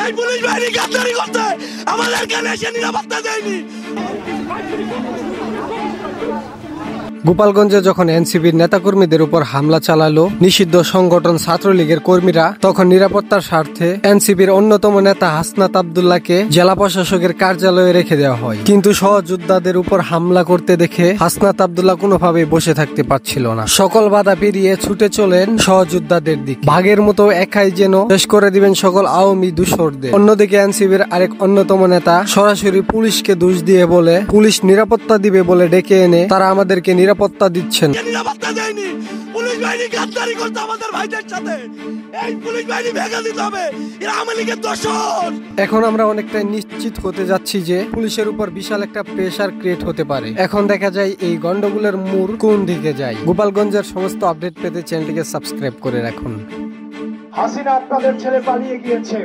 এই পুলিশ বাহিনী গাদ্দারি করতে আমাদের কানে এসে নিরাপত্তা দেয়নি। গোপালগঞ্জে যখন এনসিপির নেতাকর্মীদের উপর হামলা চালালো নিষিদ্ধ সংগঠন ছাত্রলীগের কর্মীরা, তখন নিরাপত্তার স্বার্থে এনসিপির অন্যতম নেতা হাসনাত আব্দুল্লাহকে জেলা প্রশাসকের কার্যালয়ে রেখে দেওয়া হয়। কিন্তু সহযোদ্ধাদের উপর হামলা করতে দেখে হাসনাত আব্দুল্লাহ কোনোভাবেই বসে থাকতে পারছিল না। সকল বাধা পেরিয়ে ছুটে চলেন সহযোদ্ধাদের দিকে। বাঘের মতো একাই যেন শেষ করে দিবেন সকল আওয়ামী দূষরদের। অন্যদিকে এনসিপির আরেক অন্যতম নেতা সরাসরি পুলিশকে দোষ দিয়ে বলে পুলিশ নিরাপত্তা দিবে বলে ডেকে এনে তারা আমাদেরকে নিরাপত্তা দিচ্ছেন। নিরাপত্তা দেয়নি। পুলিশ বাহিনী গাদ্দারি করতে আমাদের ভাইদের সাথে। এই পুলিশ বাহিনী ভেঙে দিতে হবে। এরা আওয়ামী লীগের দোসর। এখন আমরা অনেকটাই নিশ্চিত হতে যাচ্ছি যে পুলিশের উপর বিশাল একটা প্রেসার ক্রিয়েট হতে পারে। এখন দেখা যায় এই গন্ডগোলের মূল কোন দিকে যায়। গোপালগঞ্জের সমস্ত আপডেট পেতে চ্যানেলটিকে সাবস্ক্রাইব করে রাখুন। হাসিনা আপনাদের ছেড়ে পালিয়ে গিয়েছে।